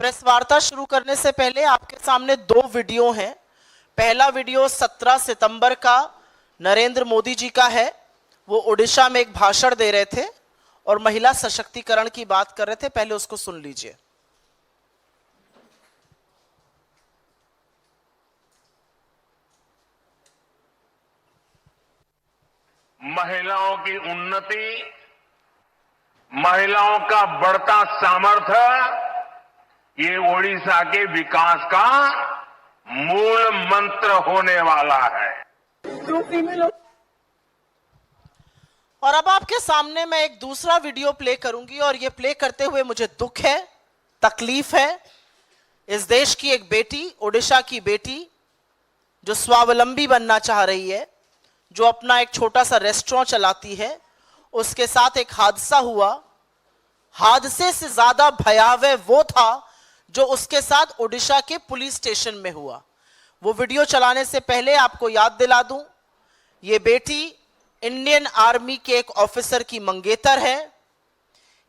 Press वार्ता शुरू करने से पहले आपके सामने दो वीडियो हैं। पहला वीडियो 17 सितंबर का नरेंद्र मोदी जी का है। वो ओडिशा में एक भाषण दे रहे थे और महिला सशक्तिकरण की बात कर रहे थे। पहले उसको सुन लीजिए। महिलाओं की उन्नति, महिलाओं का बढ़ता सामर्थ्य, ये ओडिशा के विकास का मूल मंत्र होने वाला है। और अब आपके सामने मैं एक दूसरा वीडियो प्ले करूंगी और ये प्ले करते हुए मुझे दुख है, तकलीफ है। इस देश की एक बेटी, ओडिशा की बेटी, जो स्वावलंबी बनना चाह रही है, जो अपना एक छोटा सा रेस्टोरेंट चलाती है, उसके साथ एक हादसा हुआ। हादसे से ज्यादा भयावह वो था जो उसके साथ ओडिशा के पुलिस स्टेशन में हुआ। वो वीडियो चलाने से पहले आपको याद दिला दूं, ये बेटी इंडियन आर्मी के एक ऑफिसर की मंगेतर है,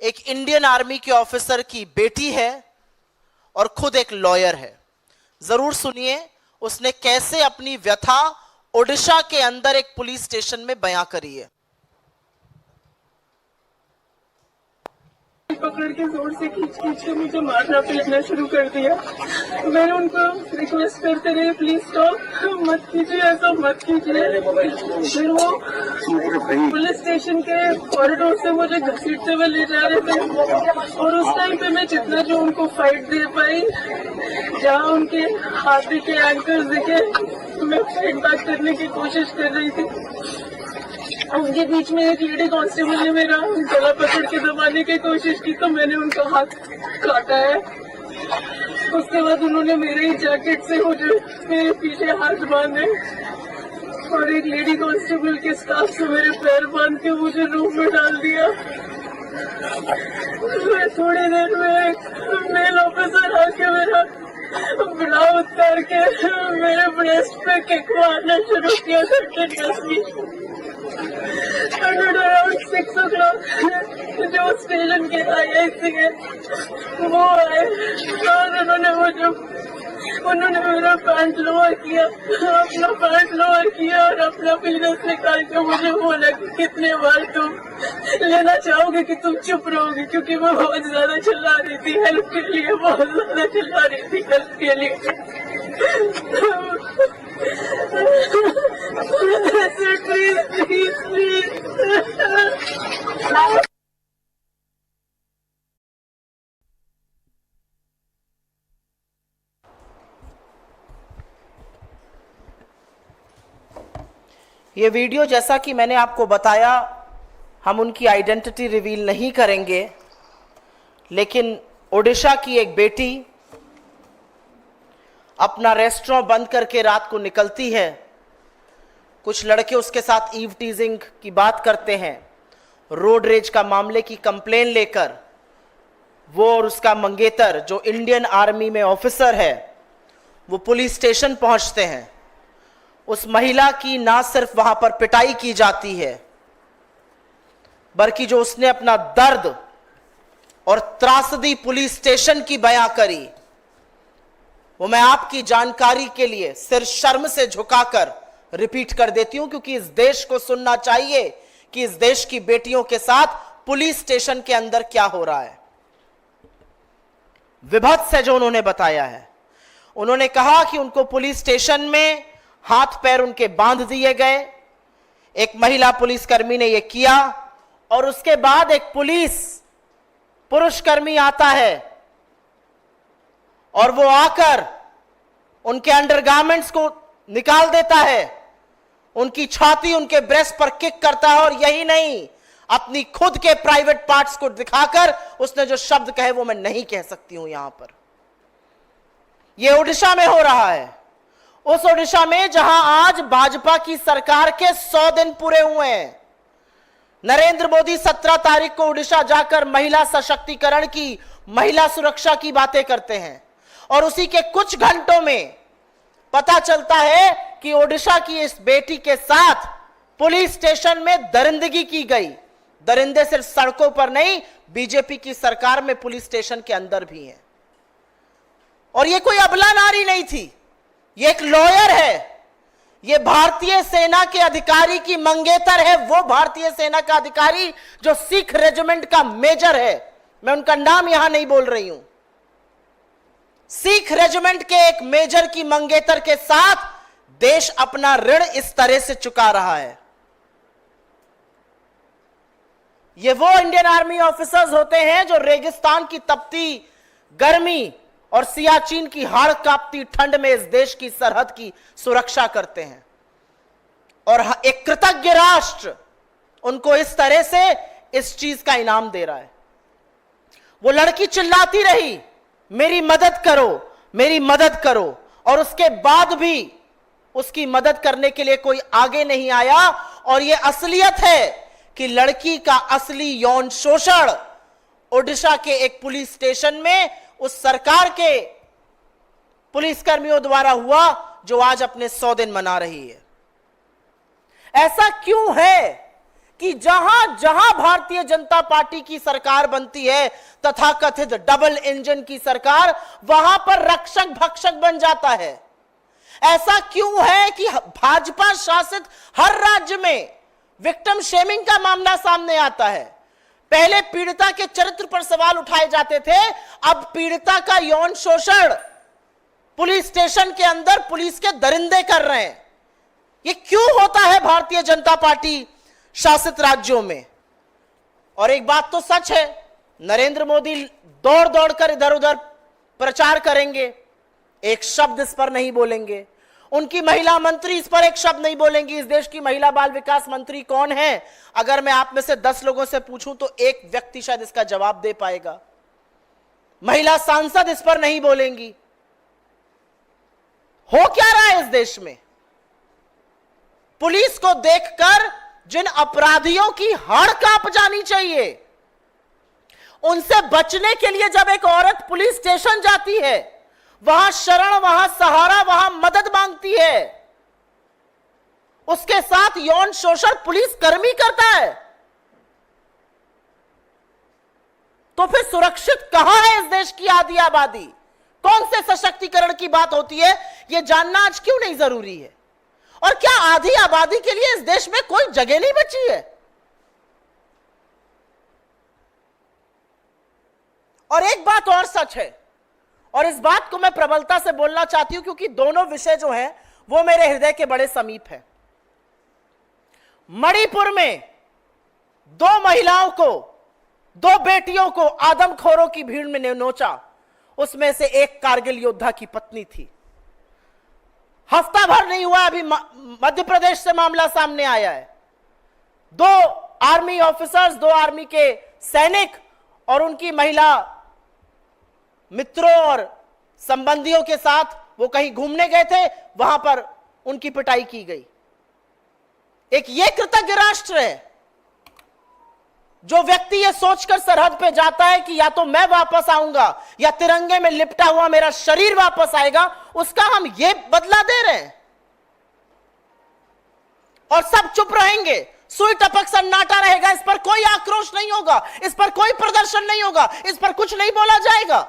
एक इंडियन आर्मी के ऑफिसर की बेटी है और खुद एक लॉयर है। जरूर सुनिए उसने कैसे अपनी व्यथा ओडिशा के अंदर एक पुलिस स्टेशन में बयां करी है। पकड़ के जोर से खींच के मुझे मारना पीटना शुरू कर दिया। मैंने उनको रिक्वेस्ट करते रही, प्लीज स्टॉप, मत कीजिए, ऐसा मत कीजिए। फिर वो पुलिस स्टेशन के कॉरिडोर से मुझे घसीटते हुए ले जा रहे थे और उस टाइम पे मैं जितना जो उनको फाइट दे पाई, जहाँ उनके हाथी के एंकर्स दिखे, मैं फाइट बैक करने की कोशिश कर रही थी। उनके बीच में एक लेडी कांस्टेबल ने मेरा गला पकड़ के दबाने की कोशिश की तो मैंने उनका हाथ काटा है। उसके बाद उन्होंने मेरे ही जैकेट से मुझे मेरे पीछे हाथ बांधे और एक लेडी कांस्टेबल के स्टाफ से मेरे पैर बांध के मुझे रूम में डाल दिया। थोड़ी देर में एक मेल ऑफिसर आके मेरा ब्रा उतार के मेरे ब्रेस्ट पे किक मारना शुरू किया। अराउंड 6 o'clock जो स्टेशन के IIC है वो आए और उन्होंने मेरा पैंट लोअर किया, अपना पैंट लोअर किया और अपना पीनस निकाल के मुझे बोला कि कितने बार तुम लेना चाहोगे कि तुम चुप रहोगे, क्योंकि मैं बहुत ज्यादा चिल्ला रही थी हेल्प के लिए, बहुत ज्यादा चिल्ला रही थी हेल्प के लिए। Please please please. ये वीडियो, जैसा कि मैंने आपको बताया, हम उनकी आइडेंटिटी रिवील नहीं करेंगे, लेकिन ओडिशा की एक बेटी अपना रेस्टोरेंट बंद करके रात को निकलती है। कुछ लड़के उसके साथ ईव टीजिंग की बात करते हैं। रोड रेज का मामले की कंप्लेन लेकर वो और उसका मंगेतर, जो इंडियन आर्मी में ऑफिसर है, वो पुलिस स्टेशन पहुंचते हैं। उस महिला की ना सिर्फ वहां पर पिटाई की जाती है, बल्कि जो उसने अपना दर्द और त्रासदी पुलिस स्टेशन की बयां करी, वो मैं आपकी जानकारी के लिए सिर शर्म से झुकाकर रिपीट कर देती हूं, क्योंकि इस देश को सुनना चाहिए कि इस देश की बेटियों के साथ पुलिस स्टेशन के अंदर क्या हो रहा है। विभत्स है जो उन्होंने बताया है। उन्होंने कहा कि उनको पुलिस स्टेशन में हाथ पैर उनके बांध दिए गए। एक महिला पुलिसकर्मी ने यह किया और उसके बाद एक पुरुषकर्मी आता है और वो आकर उनके अंडरगारमेंट्स को निकाल देता है, उनकी छाती, उनके ब्रेस्ट पर किक करता है और यही नहीं, अपनी खुद के प्राइवेट पार्ट्स को दिखाकर उसने जो शब्द कहे वो मैं नहीं कह सकती हूं यहां पर। यह ओडिशा में हो रहा है, उस ओडिशा में जहां आज भाजपा की सरकार के 100 दिन पूरे हुए हैं। नरेंद्र मोदी 17 तारीख को ओडिशा जाकर महिला सशक्तिकरण की, महिला सुरक्षा की बातें करते हैं और उसी के कुछ घंटों में पता चलता है कि ओडिशा की इस बेटी के साथ पुलिस स्टेशन में दरिंदगी की गई। दरिंदे सिर्फ सड़कों पर नहीं, बीजेपी की सरकार में पुलिस स्टेशन के अंदर भी हैं। और ये कोई अबला नारी नहीं थी, ये एक लॉयर है, ये भारतीय सेना के अधिकारी की मंगेतर है, वो भारतीय सेना का अधिकारी जो सिख रेजिमेंट का मेजर है। मैं उनका नाम यहां नहीं बोल रही हूं। सिख रेजिमेंट के एक मेजर की मंगेतर के साथ देश अपना ऋण इस तरह से चुका रहा है। ये वो इंडियन आर्मी ऑफिसर्स होते हैं जो रेगिस्तान की तपती गर्मी और सियाचिन की हाड़ कांपती ठंड में इस देश की सरहद की सुरक्षा करते हैं, और एक कृतज्ञ राष्ट्र उनको इस तरह से इस चीज का इनाम दे रहा है। वो लड़की चिल्लाती रही, मेरी मदद करो, मेरी मदद करो, और उसके बाद भी उसकी मदद करने के लिए कोई आगे नहीं आया। और यह असलियत है कि लड़की का असली यौन शोषण ओडिशा के एक पुलिस स्टेशन में उस सरकार के पुलिसकर्मियों द्वारा हुआ जो आज अपने 100 दिन मना रही है। ऐसा क्यों है कि जहां जहां भारतीय जनता पार्टी की सरकार बनती है, तथाकथित डबल इंजन की सरकार, वहां पर रक्षक भक्षक बन जाता है? ऐसा क्यों है कि भाजपा शासित हर राज्य में विक्टिम शेमिंग का मामला सामने आता है? पहले पीड़िता के चरित्र पर सवाल उठाए जाते थे, अब पीड़िता का यौन शोषण पुलिस स्टेशन के अंदर पुलिस के दरिंदे कर रहे हैं। ये क्यों होता है भारतीय जनता पार्टी शासित राज्यों में? और एक बात तो सच है, नरेंद्र मोदी दौड़ दौड़ कर इधर उधर प्रचार करेंगे, एक शब्द इस पर नहीं बोलेंगे। उनकी महिला मंत्री इस पर एक शब्द नहीं बोलेंगी। इस देश की महिला बाल विकास मंत्री कौन है? अगर मैं आप में से 10 लोगों से पूछूं तो एक व्यक्ति शायद इसका जवाब दे पाएगा। महिला सांसद इस पर नहीं बोलेंगी। हो क्या रहा है इस देश में? पुलिस को देखकर जिन अपराधियों की हाड़ कांप जानी चाहिए, उनसे बचने के लिए जब एक औरत पुलिस स्टेशन जाती है, वहां शरण, वहां सहारा, वहां मदद मांगती है, उसके साथ यौन शोषण पुलिस कर्मी करता है, तो फिर सुरक्षित कहां है इस देश की आधी आबादी? कौन से सशक्तिकरण की बात होती है, यह जानना आज क्यों नहीं जरूरी है? और क्या आधी आबादी के लिए इस देश में कोई जगह नहीं बची है? और एक बात और सच है, और इस बात को मैं प्रबलता से बोलना चाहती हूं क्योंकि दोनों विषय जो हैं वो मेरे हृदय के बड़े समीप हैं। मणिपुर में 2 महिलाओं को, 2 बेटियों को आदमखोरों की भीड़ में नोचा, उसमें से एक कारगिल योद्धा की पत्नी थी। हफ्ता भर नहीं हुआ, अभी मध्य प्रदेश से मामला सामने आया है। 2 आर्मी ऑफिसर्स, 2 आर्मी के सैनिक और उनकी महिला मित्रों और संबंधियों के साथ वो कहीं घूमने गए थे, वहां पर उनकी पिटाई की गई। एक ये कृतज्ञ राष्ट्र है जो व्यक्ति ये सोचकर सरहद पे जाता है कि या तो मैं वापस आऊंगा या तिरंगे में लिपटा हुआ मेरा शरीर वापस आएगा, उसका हम ये बदला दे रहे हैं। और सब चुप रहेंगे, सुई टपक सन्नाटा रहेगा, इस पर कोई आक्रोश नहीं होगा, इस पर कोई प्रदर्शन नहीं होगा, इस पर कुछ नहीं बोला जाएगा।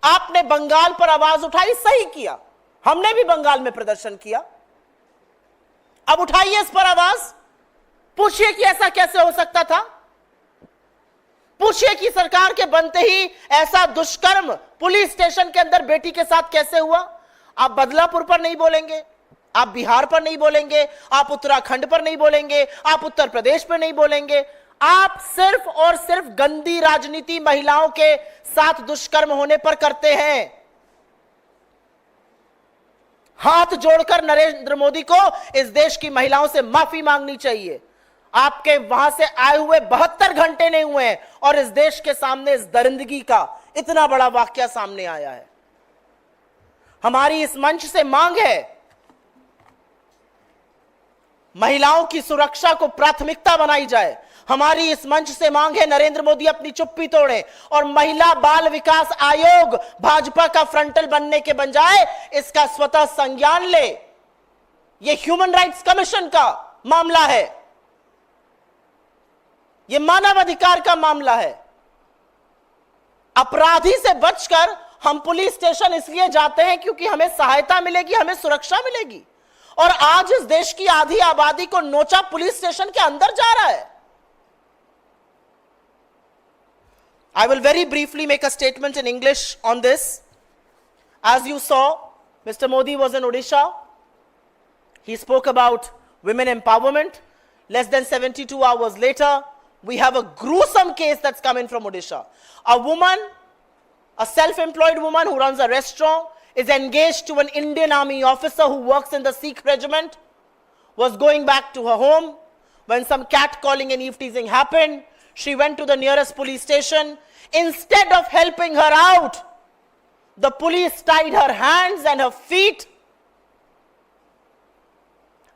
आपने बंगाल पर आवाज उठाई, सही किया, हमने भी बंगाल में प्रदर्शन किया। अब उठाइए इस पर आवाज, पूछिए कि ऐसा कैसे हो सकता था, पूछिए कि सरकार के बनते ही ऐसा दुष्कर्म पुलिस स्टेशन के अंदर बेटी के साथ कैसे हुआ। आप बदलापुर पर नहीं बोलेंगे, आप बिहार पर नहीं बोलेंगे, आप उत्तराखंड पर नहीं बोलेंगे, आप उत्तर प्रदेश पर नहीं बोलेंगे, आप सिर्फ और सिर्फ गंदी राजनीति महिलाओं के साथ दुष्कर्म होने पर करते हैं। हाथ जोड़कर नरेंद्र मोदी को इस देश की महिलाओं से माफी मांगनी चाहिए। आपके वहां से आए हुए 72 घंटे नहीं हुए हैं और इस देश के सामने इस दरिंदगी का इतना बड़ा वाकया सामने आया है। हमारी इस मंच से मांग है, महिलाओं की सुरक्षा को प्राथमिकता बनाई जाए। हमारी इस मंच से मांग है, नरेंद्र मोदी अपनी चुप्पी तोड़े और महिला बाल विकास आयोग भाजपा का फ्रंटल बनने के बजाय इसका स्वतः संज्ञान ले। यह ह्यूमन राइट्स कमीशन का मामला है, यह मानव अधिकार का मामला है। अपराधी से बचकर हम पुलिस स्टेशन इसलिए जाते हैं क्योंकि हमें सहायता मिलेगी, हमें सुरक्षा मिलेगी। और आज इस देश की आधी आबादी को नोचा पुलिस स्टेशन के अंदर जा रहा है। I will very briefly make a statement in English on this. As you saw, Mr. Modi was in Odisha. He spoke about women empowerment. Less than 72 hours later, we have a gruesome case that's come in from Odisha. A woman, a self-employed woman who runs a restaurant, is engaged to an Indian Army officer who works in the Sikh regiment, was going back to her home when some catcalling and eve-teasing happened. She went to the nearest police station. Instead of helping her out, the police tied her hands and her feet.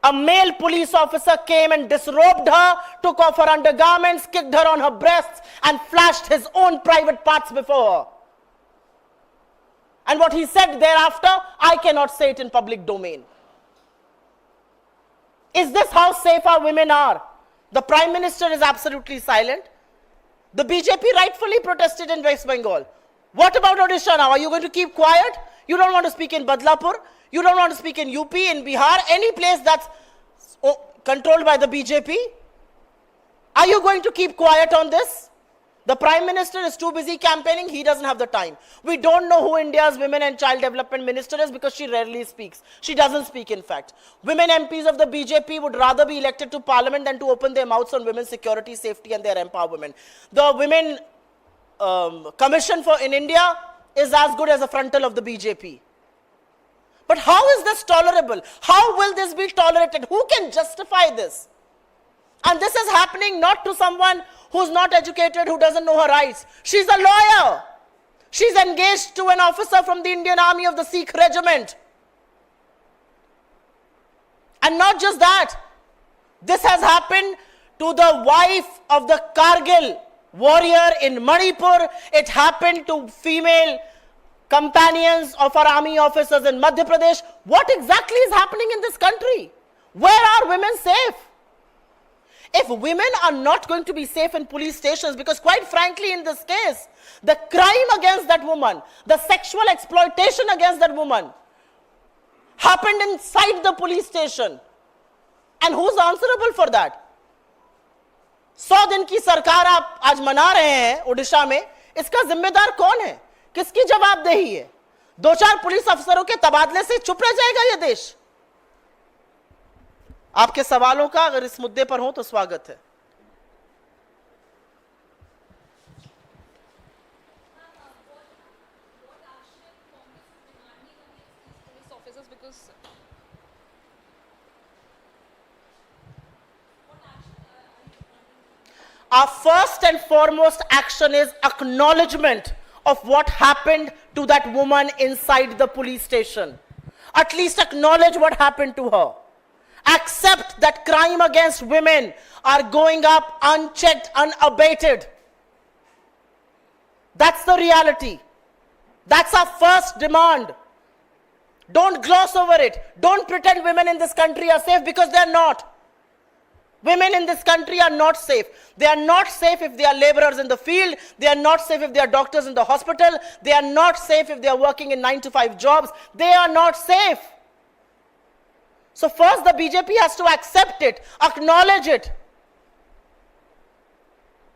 A male police officer came and disrobed her, took off her undergarments, kicked her on her breasts, and flashed his own private parts before her. And what he said thereafter, I cannot say it in public domain. Is this how safe our women are? The Prime Minister is absolutely silent. The BJP rightfully protested in West Bengal. What about Odisha now? Are you going to keep quiet? You don't want to speak in Badlapur? You don't want to speak in UP, in Bihar, any place that's controlled by the BJP? Are you going to keep quiet on this? The Prime Minister is too busy campaigning. He doesn't have the time. We don't know who India's Women and Child Development Minister is because she rarely speaks. She doesn't speak, in fact. Women MPs of the BJP would rather be elected to parliament than to open their mouths on women's security, safety and their empowerment. The Women Commission in India is as good as a frontal of the BJP. But how is this tolerable? How will this be tolerated? Who can justify this? And this is happening not to someone who's not educated, who doesn't know her rights. She's a lawyer. She's engaged to an officer from the Indian Army of the Sikh regiment. And not just that, this has happened to the wife of the Kargil warrior in Manipur. It happened to female companions of our army officers in Madhya Pradesh. What exactly is happening in this country? Where are women safe? If women are not going to be safe in police stations, because quite frankly in this case, the crime against that woman, the sexual exploitation against that woman happened inside the police station. And who's answerable for that? 100 दिन की सरकार आप आज मना रहे हैं उड़ीसा में, इसका जिम्मेदार कौन है? किसकी जवाबदेही है? 2-4 पुलिस अफसरों के तबादले से चुप रह जाएगा यह देश? आपके सवालों का अगर इस मुद्दे पर हो तो स्वागत है। Our first and foremost action is acknowledgement of what happened to that woman inside the police station. At least acknowledge what happened to her. Accept that crime against women are going up unchecked, unabated. That's the reality. That's our first demand. Don't gloss over it. Don't pretend women in this country are safe, because they're not. Women in this country are not safe. They are not safe if they are laborers in the field. They are not safe if they are doctors in the hospital. They are not safe if they are working in 9-to-5 jobs. They are not safe. So first the BJP has to accept it, acknowledge it.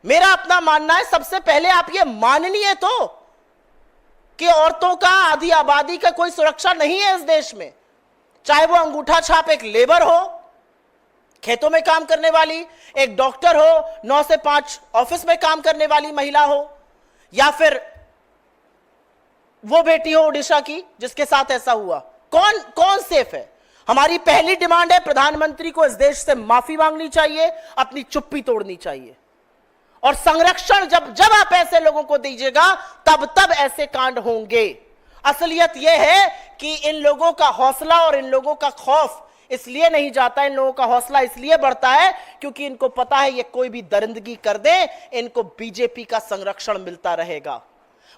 मेरा अपना मानना है, सबसे पहले आप ये माननीय तो कि औरतों का, आधी आबादी का कोई सुरक्षा नहीं है इस देश में। चाहे वो अंगूठा छाप एक लेबर हो, खेतों में काम करने वाली, एक डॉक्टर हो, 9 से 5 ऑफिस में काम करने वाली महिला हो, या फिर वो बेटी हो उड़ीसा की जिसके साथ ऐसा हुआ। कौन सेफ है? हमारी पहली डिमांड है, प्रधानमंत्री को इस देश से माफी मांगनी चाहिए, अपनी चुप्पी तोड़नी चाहिए। और संरक्षण जब आप ऐसे लोगों को दीजिएगा तब ऐसे कांड होंगे। असलियत यह है कि इन लोगों का हौसला और इन लोगों का खौफ इसलिए नहीं जाता, इन लोगों का हौसला इसलिए बढ़ता है क्योंकि इनको पता है ये कोई भी दरिंदगी कर दे, इनको बीजेपी का संरक्षण मिलता रहेगा।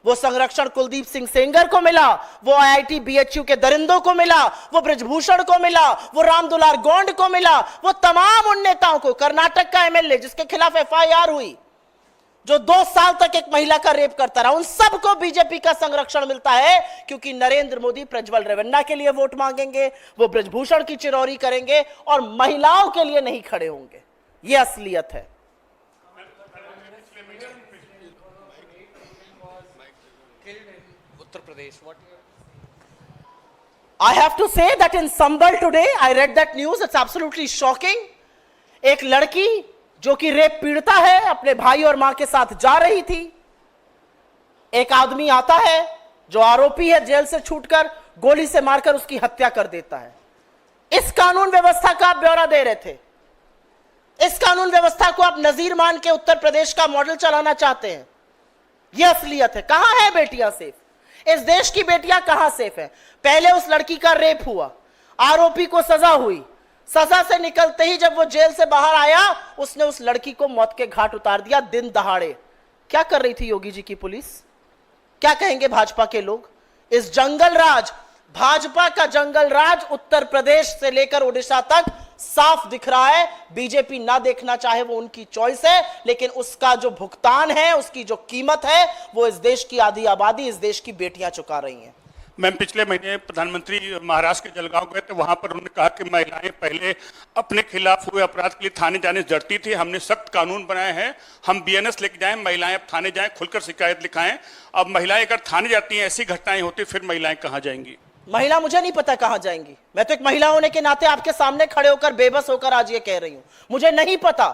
वो संरक्षण कुलदीप सिंह सेंगर को मिला, वो IIT BHU के दरिंदों को मिला, वो ब्रजभूषण को मिला, वो रामदुलार गोंड को मिला, वो तमाम उन नेताओं को, कर्नाटक का MLA जिसके खिलाफ FIR हुई, जो 2 साल तक एक महिला का रेप करता रहा, उन सबको बीजेपी का संरक्षण मिलता है क्योंकि नरेंद्र मोदी प्रज्वल रेवन्ना के लिए वोट मांगेंगे, वो ब्रजभूषण की चिरौरी करेंगे और महिलाओं के लिए नहीं खड़े होंगे। यह असलियत है। Uttar Pradesh, what? I have to say that in Sambal today, I read that news. It's absolutely shocking. एक लड़की जो कि रेप पीड़िता है, अपने भाई और मां के साथ जा रही थी। एक आदमी आता है जो आरोपी है, जेल से छूटकर गोली से मारकर उसकी हत्या कर देता है। इस कानून व्यवस्था का आप ब्यौरा दे रहे थे। इस कानून व्यवस्था को आप नजीर मान के उत्तर प्रदेश का मॉडल चलाना चाहते हैं। यह असलियत है। कहां है बेटियां सेफ? इस देश की बेटियां कहां सेफ है? पहले उस लड़की का रेप हुआ, आरोपी को सजा हुई, सजा से निकलते ही जब वो जेल से बाहर आया, उसने उस लड़की को मौत के घाट उतार दिया दिन दहाड़े। क्या कर रही थी योगी जी की पुलिस? क्या कहेंगे भाजपा के लोग? इस जंगल राज, भाजपा का जंगल राज उत्तर प्रदेश से लेकर उड़ीसा तक साफ दिख रहा है। बीजेपी ना देखना चाहे वो उनकी चॉइस है, लेकिन उसका जो भुगतान है, उसकी जो कीमत है, वो इस देश की आधी आबादी, इस देश की बेटियां चुका रही हैं। मैम, पिछले महीने प्रधानमंत्री महाराष्ट्र के जलगांव गए थे। वहां पर उन्होंने कहा कि महिलाएं पहले अपने खिलाफ हुए अपराध के लिए थाने जाने से डरती थी। हमने सख्त कानून बनाए हैं, हम बीएनएस लेके जाएं, महिलाएं अब थाने जाएं, खुलकर शिकायत लिखाएं। अब महिलाएं अगर थाने जाती हैं, ऐसी घटनाएं होती, फिर महिलाएं कहां जाएंगी? महिला मुझे नहीं पता कहां जाएंगी। मैं तो एक महिला होने के नाते आपके सामने खड़े होकर बेबस होकर आज ये कह रही हूं। मुझे नहीं पता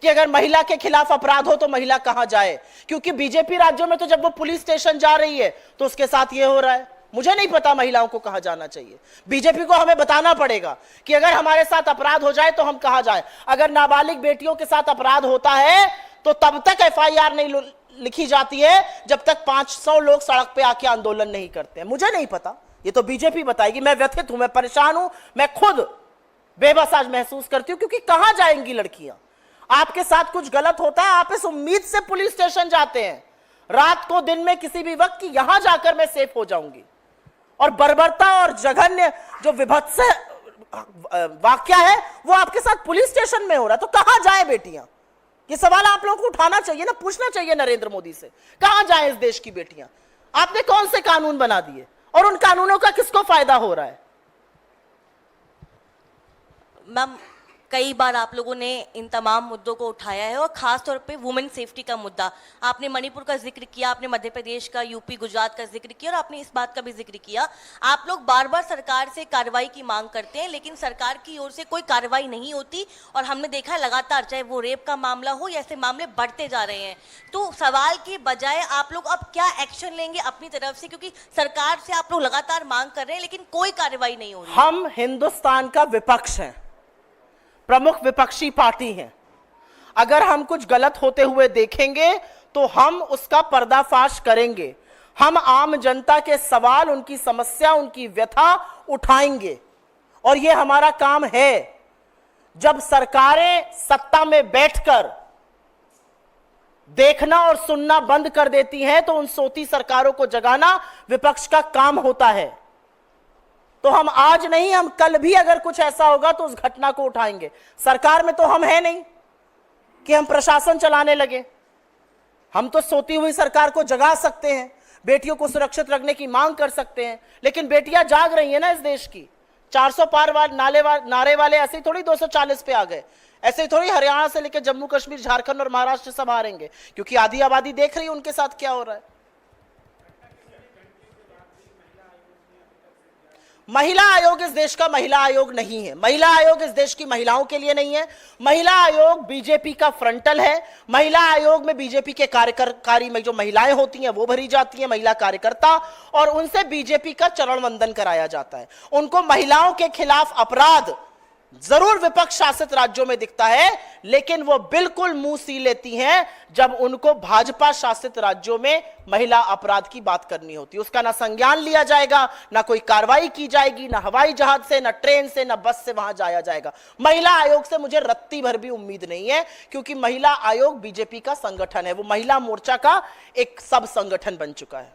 कि अगर महिला के खिलाफ अपराध हो तो महिला कहां जाए, क्योंकि बीजेपी राज्यों में तो जब वो पुलिस स्टेशन जा रही है तो उसके साथ ये हो रहा है। मुझे नहीं पता महिलाओं को कहां जाना चाहिए। बीजेपी को हमें बताना पड़ेगा कि अगर हमारे साथ अपराध हो जाए तो हम कहां जाए। अगर नाबालिग बेटियों के साथ अपराध होता है तो तब तक एफआईआर नहीं लिखी जाती है जब तक 500 लोग सड़क पे आके आंदोलन नहीं करते हैं। मुझे नहीं पता, ये तो बीजेपी बताएगी। मैं व्यथित हूं, मैं परेशान हूं, मैं खुद बेबस आज महसूस करती हूं, क्योंकि कहां जाएंगी लड़कियां? आपके साथ कुछ गलत होता है, आप इस उम्मीद से पुलिस स्टेशन जाते हैं रात को, दिन में, किसी भी वक्त, कि यहां जाकर मैं सेफ हो जाऊंगी। और बर्बरता और जघन्य जो विभत्स वाकया है वो आपके साथ पुलिस स्टेशन में हो रहा है। तो कहां जाए बेटियां? ये सवाल आप लोगों को उठाना चाहिए ना, पूछना चाहिए नरेंद्र मोदी से। कहां जाए इस देश की बेटियां? आपने कौन से कानून बना दिए और उन कानूनों का किसको फायदा हो रहा है? मैम, कई बार आप लोगों ने इन तमाम मुद्दों को उठाया है और खास तौर पे वुमेन सेफ्टी का मुद्दा। आपने मणिपुर का जिक्र किया, आपने मध्य प्रदेश का, यूपी, गुजरात का जिक्र किया और आपने इस बात का भी जिक्र किया। आप लोग बार बार सरकार से कार्रवाई की मांग करते हैं, लेकिन सरकार की ओर से कोई कार्रवाई नहीं होती और हमने देखा है लगातार, चाहे वो रेप का मामला हो या ऐसे मामले बढ़ते जा रहे हैं। तो सवाल के बजाय आप लोग अब क्या एक्शन लेंगे अपनी तरफ से, क्योंकि सरकार से आप लोग लगातार मांग कर रहे हैं लेकिन कोई कार्रवाई नहीं हो रही। हम हिंदुस्तान का विपक्ष हैं, प्रमुख विपक्षी पार्टी हैं। अगर हम कुछ गलत होते हुए देखेंगे तो हम उसका पर्दाफाश करेंगे। हम आम जनता के सवाल, उनकी समस्या, उनकी व्यथा उठाएंगे और यह हमारा काम है। जब सरकारें सत्ता में बैठकर देखना और सुनना बंद कर देती हैं तो उन सोती सरकारों को जगाना विपक्ष का काम होता है। तो हम आज नहीं, हम कल भी अगर कुछ ऐसा होगा तो उस घटना को उठाएंगे। सरकार में तो हम हैं नहीं कि हम प्रशासन चलाने लगे। हम तो सोती हुई सरकार को जगा सकते हैं, बेटियों को सुरक्षित रखने की मांग कर सकते हैं, लेकिन बेटियां जाग रही हैं ना इस देश की। 400 पार नारे वाले ऐसे ही थोड़ी 240 पे आ गए, ऐसे ही थोड़ी हरियाणा से लेकर जम्मू कश्मीर, झारखंड और महाराष्ट्र सब हारेंगे, क्योंकि आधी आबादी देख रही है उनके साथ क्या हो रहा है। महिला आयोग इस देश का महिला आयोग नहीं है। महिला आयोग इस देश की महिलाओं के लिए नहीं है। महिला आयोग बीजेपी का फ्रंटल है। महिला आयोग में बीजेपी के कार्यकारी में जो महिलाएं होती हैं वो भरी जाती हैं, महिला कार्यकर्ता, और उनसे बीजेपी का चरण वंदन कराया जाता है। उनको महिलाओं के खिलाफ अपराध जरूर विपक्ष शासित राज्यों में दिखता है, लेकिन वो बिल्कुल मुंह सी लेती हैं जब उनको भाजपा शासित राज्यों में महिला अपराध की बात करनी होती है। उसका ना संज्ञान लिया जाएगा, ना कोई कार्रवाई की जाएगी, ना हवाई जहाज से, ना ट्रेन से, ना बस से वहां जाया जाएगा। महिला आयोग से मुझे रत्ती भर भी उम्मीद नहीं है, क्योंकि महिला आयोग बीजेपी का संगठन है। वो महिला मोर्चा का एक सब संगठन बन चुका है।